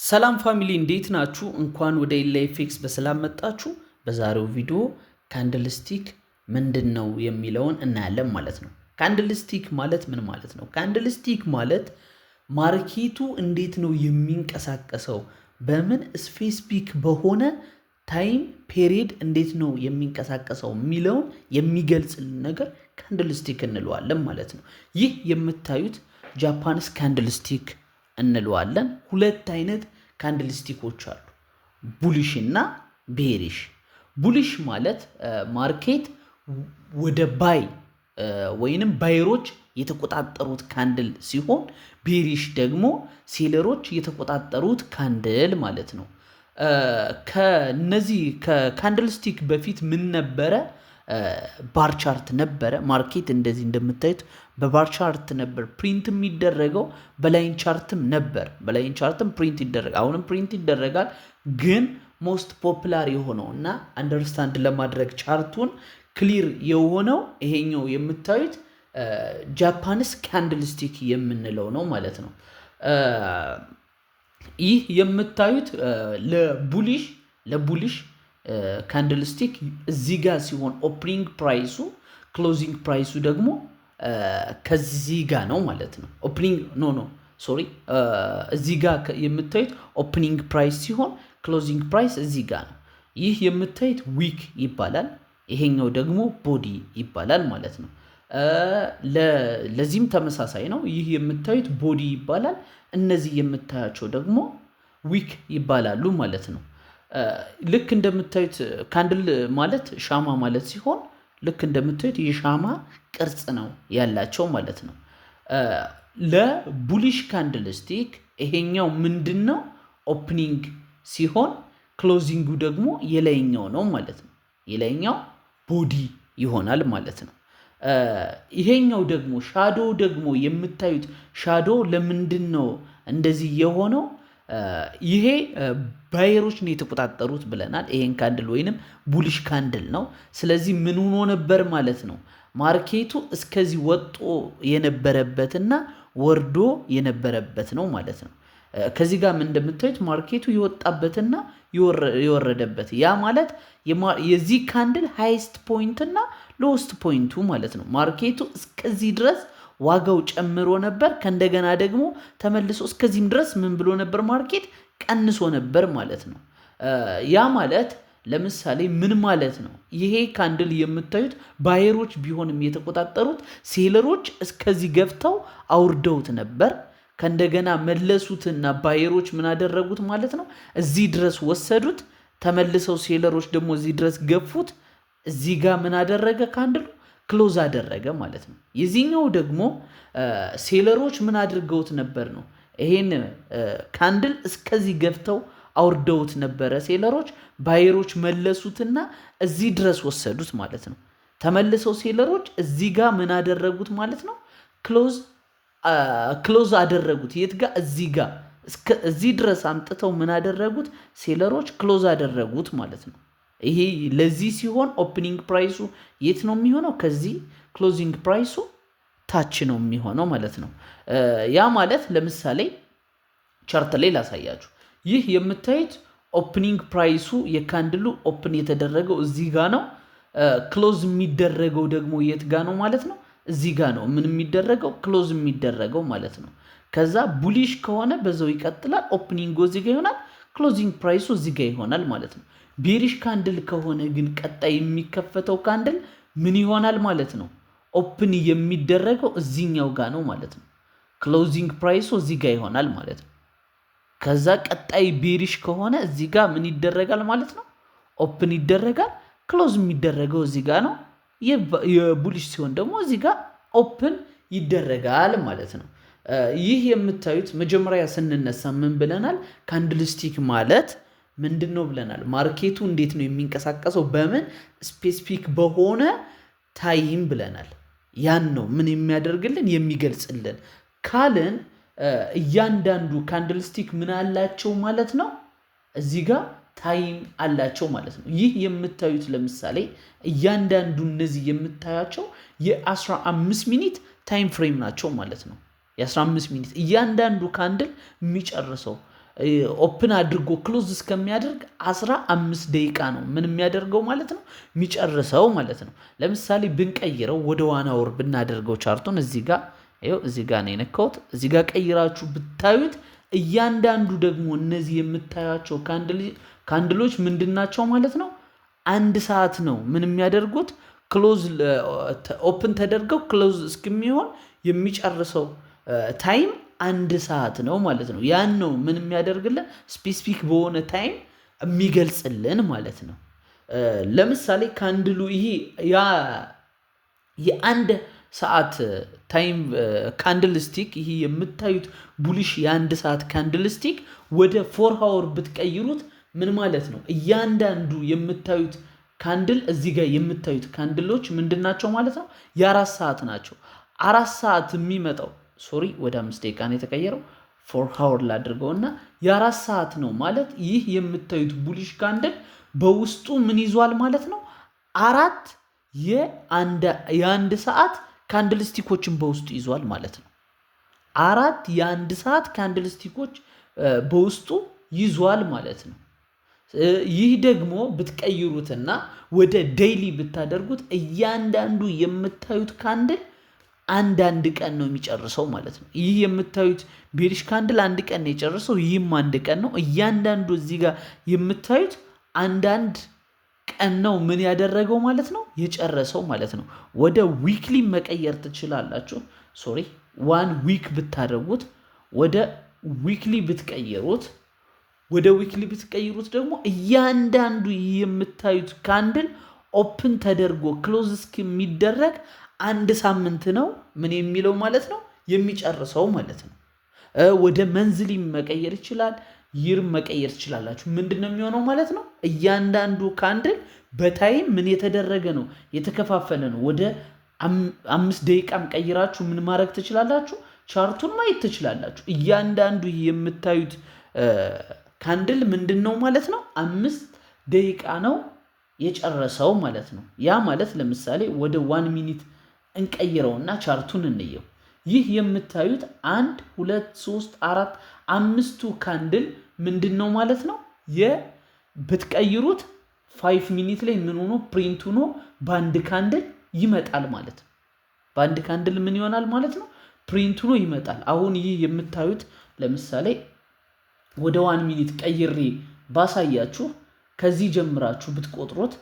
ሰላም ፋሚሊ እንዴት ናችሁ? እንኳን ወደ ኤልኤፍኤክስ በሰላም መጣችሁ። በዛሬው ቪዲዮ ካንድልስቲክ ምንድነው የሚለውን እናያለን ማለት ነው። ካንድልስቲክ ማለት ምን ማለት ነው? ካንድልስቲክ ማለት ማርኬቱ እንዴት ነው የሚንቀሳቀሰው፣ በምን ስፔሲፊክ በሆነ ታይም ፔሪድ እንዴት ነው የሚንቀሳቀሰው የሚለውን የሚገልጽልን ነገር ካንድልስቲክ እንለዋለን ማለት ነው። ይህ የምታዩት ጃፓንስ ካንድልስቲክ እንለዋለን። ሁለት አይነት ካንድልስቲኮች አሉ፣ ቡሊሽ እና ቤሪሽ። ቡሊሽ ማለት ማርኬት ወደ ባይ ወይንም ባየሮች የተቆጣጠሩት ካንድል ሲሆን ቤሪሽ ደግሞ ሴለሮች የተቆጣጠሩት ካንድል ማለት ነው። ከነዚህ ከካንድልስቲክ በፊት ምን ነበረ? ባርቻርት ነበረ። ማርኬት እንደዚህ እንደምታዩት በባርቻርት ነበር ፕሪንት የሚደረገው፣ በላይን ቻርትም ነበር። በላይን ቻርትም ፕሪንት ይደረጋል፣ አሁንም ፕሪንት ይደረጋል። ግን ሞስት ፖፑላር የሆነው እና አንደርስታንድ ለማድረግ ቻርቱን ክሊር የሆነው ይሄኛው የምታዩት ጃፓንስ ካንድልስቲክ የምንለው ነው ማለት ነው። ይህ የምታዩት ለቡሊሽ ካንድልስቲክ እዚህ ጋር ሲሆን ኦፕኒንግ ፕራይሱ ክሎዚንግ ፕራይሱ ደግሞ ከዚህ ጋር ነው ማለት ነው። እዚህ ጋር የምታዩት ኦፕኒንግ ፕራይስ ሲሆን ክሎዚንግ ፕራይስ እዚህ ጋር ነው። ይህ የምታዩት ዊክ ይባላል፣ ይሄኛው ደግሞ ቦዲ ይባላል ማለት ነው። ለዚህም ተመሳሳይ ነው። ይህ የምታዩት ቦዲ ይባላል፣ እነዚህ የምታያቸው ደግሞ ዊክ ይባላሉ ማለት ነው። ልክ እንደምታዩት ካንድል ማለት ሻማ ማለት ሲሆን ልክ እንደምታዩት የሻማ ቅርጽ ነው ያላቸው ማለት ነው። ለቡሊሽ ካንድልስቲክ ይሄኛው ምንድን ነው? ኦፕኒንግ ሲሆን ክሎዚንጉ ደግሞ የላይኛው ነው ማለት ነው። የላይኛው ቦዲ ይሆናል ማለት ነው። ይሄኛው ደግሞ ሻዶ ደግሞ የምታዩት ሻዶ ለምንድን ነው እንደዚህ የሆነው? ይሄ ባየሮች ነው የተቆጣጠሩት ብለናል። ይሄን ካንድል ወይንም ቡሊሽ ካንድል ነው። ስለዚህ ምን ሆኖ ነበር ማለት ነው? ማርኬቱ እስከዚህ ወጦ የነበረበትና ወርዶ የነበረበት ነው ማለት ነው። ከዚህ ጋር እንደምታዩት ማርኬቱ የወጣበትና የወረደበት፣ ያ ማለት የዚህ ካንድል ሃይስት ፖይንት እና ሎስት ፖይንቱ ማለት ነው። ማርኬቱ እስከዚህ ድረስ ዋጋው ጨምሮ ነበር፣ ከእንደገና ደግሞ ተመልሶ እስከዚህም ድረስ ምን ብሎ ነበር? ማርኬት ቀንሶ ነበር ማለት ነው። ያ ማለት ለምሳሌ ምን ማለት ነው? ይሄ ካንድል የምታዩት ባየሮች ቢሆንም የተቆጣጠሩት ሴለሮች እስከዚህ ገፍተው አውርደውት ነበር። ከእንደገና መለሱትና ባየሮች ምን አደረጉት ማለት ነው? እዚህ ድረስ ወሰዱት። ተመልሰው ሴለሮች ደግሞ እዚህ ድረስ ገፉት። እዚህ ጋር ምን አደረገ? ካንድሉ ክሎዝ አደረገ ማለት ነው። የዚህኛው ደግሞ ሴለሮች ምን አድርገውት ነበር ነው? ይሄን ካንድል እስከዚህ ገፍተው አውርደውት ነበረ ሴለሮች። ባየሮች መለሱትና እዚህ ድረስ ወሰዱት ማለት ነው። ተመልሰው ሴለሮች እዚህ ጋር ምን አደረጉት ማለት ነው? ክሎዝ አደረጉት። የት ጋር? እዚህ ጋር እዚህ ድረስ አምጥተው ምን አደረጉት? ሴለሮች ክሎዝ አደረጉት ማለት ነው። ይሄ ለዚህ ሲሆን ኦፕኒንግ ፕራይሱ የት ነው የሚሆነው? ከዚህ ክሎዚንግ ፕራይሱ ታች ነው የሚሆነው ማለት ነው። ያ ማለት ለምሳሌ ቻርት ላይ ላሳያችሁ። ይህ የምታዩት ኦፕኒንግ ፕራይሱ የካንድሉ ኦፕን የተደረገው እዚህ ጋ ነው። ክሎዝ የሚደረገው ደግሞ የት ጋ ነው ማለት ነው? እዚህ ጋ ነው ምን የሚደረገው? ክሎዝ የሚደረገው ማለት ነው። ከዛ ቡሊሽ ከሆነ በዛው ይቀጥላል። ኦፕኒንግ እዚህ ጋ ይሆናል፣ ክሎዚንግ ፕራይሱ እዚህ ጋ ይሆናል ማለት ነው። ቤሪሽ ካንድል ከሆነ ግን ቀጣይ የሚከፈተው ካንድል ምን ይሆናል ማለት ነው? ኦፕን የሚደረገው እዚህኛው ጋ ነው ማለት ነው። ክሎዚንግ ፕራይሱ እዚህ ጋ ይሆናል ማለት ነው። ከዛ ቀጣይ ቤሪሽ ከሆነ እዚህ ጋ ምን ይደረጋል ማለት ነው? ኦፕን ይደረጋል። ክሎዝ የሚደረገው እዚህ ጋ ነው። የቡሊሽ ሲሆን ደግሞ እዚህ ጋ ኦፕን ይደረጋል ማለት ነው። ይህ የምታዩት መጀመሪያ ስንነሳ ምን ብለናል? ካንድልስቲክ ማለት ምንድን ነው ብለናል? ማርኬቱ እንዴት ነው የሚንቀሳቀሰው፣ በምን ስፔሲፊክ በሆነ ታይም ብለናል። ያን ነው ምን የሚያደርግልን የሚገልጽልን ካልን እያንዳንዱ ካንድልስቲክ ምን አላቸው ማለት ነው? እዚህ ጋር ታይም አላቸው ማለት ነው። ይህ የምታዩት ለምሳሌ እያንዳንዱ እነዚህ የምታያቸው የ15 ሚኒት ታይም ፍሬም ናቸው ማለት ነው። የ15 ሚኒት እያንዳንዱ ካንድል የሚጨርሰው ኦፕን አድርጎ ክሎዝ እስከሚያደርግ 15 ደቂቃ ነው ምን የሚያደርገው ማለት ነው የሚጨርሰው ማለት ነው። ለምሳሌ ብንቀይረው ወደ 1 አወር ብናደርገው ቻርቱን እዚህ ጋር ነው የነካሁት። እዚህ ጋር ቀይራችሁ ብታዩት እያንዳንዱ ደግሞ እነዚህ የምታያቸው ካንድሎች ምንድናቸው ማለት ነው 1 ሰዓት ነው ምን የሚያደርጉት ክሎዝ ኦፕን ተደርገው ክሎዝ እስከሚሆን የሚጨርሰው ታይም 1 ሰዓት ነው ማለት ነው። ያን ነው ምን የሚያደርግልን ስፔሲፊክ በሆነ ታይም የሚገልጽልን ማለት ነው። ለምሳሌ ካንድሉ ይሄ የአንድ ሰዓት ታይም ካንድል ስቲክ ይሄ የምታዩት ቡሊሽ የ1 ሰዓት ካንድል ስቲክ ወደ 4 አወር ብትቀይሩት ምን ማለት ነው እያንዳንዱ የምታዩት ካንድል እዚህ ጋር የምታዩት ካንድሎች ምንድናቸው ማለት ነው የ4 ሰዓት ናቸው። 4 ሰዓት የሚመጣው ወደ 5 ደቂቃ ነው የተቀየረው 4 አወር ላድርገውና የ4 ሰዓት ነው ማለት ይህ የምታዩት ቡሊሽ ካንድል በውስጡ ምን ይዟል ማለት ነው 4 የ1 ሰዓት ካንድል ስቲኮችን በውስጡ ይዟል ማለት ነው። 4 የ1 ሰዓት ካንድል ስቲኮች በውስጡ ይዟል ማለት ነው። ይህ ደግሞ ብትቀይሩትና ወደ ዴይሊ ብታደርጉት እያንዳንዱ የምታዩት ካንድል አንድ ቀን ነው የሚጨርሰው ማለት ነው። ይህ የምታዩት ቤሪሽ ካንድል 1 ቀን ነው የጨርሰው፣ ይህም 1 ቀን ነው። እያንዳንዱ እዚህ ጋር የምታዩት አንድ ቀን ነው ምን ያደረገው ማለት ነው የጨረሰው ማለት ነው። ወደ ዊክሊ መቀየር ትችላላችሁ። 1 ዊክ ብታደርጉት ወደ ዊክሊ ብትቀይሩት ደግሞ እያንዳንዱ የምታዩት ካንድል ኦፕን ተደርጎ ክሎዝ እስከሚደረግ 1 ሳምንት ነው ምን የሚለው ማለት ነው የሚጨርሰው ማለት ነው። ወደ መንዝሊ መቀየር ይችላል፣ ይር መቀየር ትችላላችሁ። ምንድነው የሚሆነው ማለት ነው እያንዳንዱ ካንድል በታይም ምን የተደረገ ነው የተከፋፈለ ነው። ወደ 5 ደቂቃም ቀይራችሁ ምን ማድረግ ትችላላችሁ ቻርቱን ማየት ትችላላችሁ። እያንዳንዱ የምታዩት ካንድል ምንድነው ማለት ነው 5 ደቂቃ ነው የጨረሰው ማለት ነው። ያ ማለት ለምሳሌ ወደ 1 ሚኒት እንቀይረውና ቻርቱን እንየው። ይህ የምታዩት 1 2 3 4 5ቱ ካንድል ምንድነው ማለት ነው ብትቀይሩት 5 ሚኒት ላይ ምን ሆኖ ፕሪንት ሆኖ በአንድ ካንድል ይመጣል ማለት ነው። በአንድ ካንድል ምን ይሆናል ማለት ነው ፕሪንት ሆኖ ይመጣል። አሁን ይህ የምታዩት ለምሳሌ ወደ 1 ሚኒት ቀይሬ ባሳያችሁ ከዚህ ጀምራችሁ ብትቆጥሩት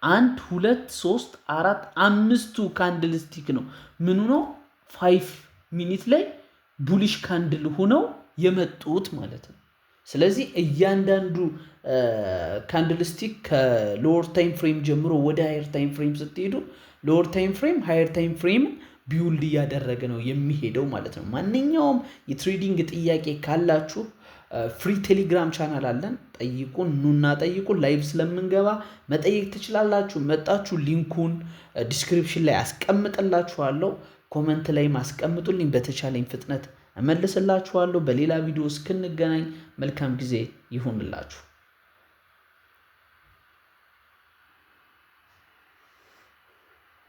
1 2 3 4 5ቱ ካንድል ስቲክ ነው ምን ሆኖ 5 ሚኒት ላይ ቡሊሽ ካንድል ሆነው የመጡት ማለት ነው። ስለዚህ እያንዳንዱ ካንድል ስቲክ ከሎወር ታይም ፍሬም ጀምሮ ወደ ሃየር ታይም ፍሬም ስትሄዱ ሎወር ታይም ፍሬም ሃየር ታይም ፍሬም ቢውልድ እያደረገ ነው የሚሄደው ማለት ነው። ማንኛውም የትሬዲንግ ጥያቄ ካላችሁ ፍሪ ቴሌግራም ቻናል አለን፣ ጠይቁን፣ ኑና ጠይቁን። ላይቭ ስለምንገባ መጠየቅ ትችላላችሁ። መጣችሁ ሊንኩን ዲስክሪፕሽን ላይ አስቀምጥላችኋለሁ። ኮመንት ላይ ማስቀምጡልኝ፣ በተቻለኝ ፍጥነት እመልስላችኋለሁ። በሌላ ቪዲዮ እስክንገናኝ መልካም ጊዜ ይሁንላችሁ።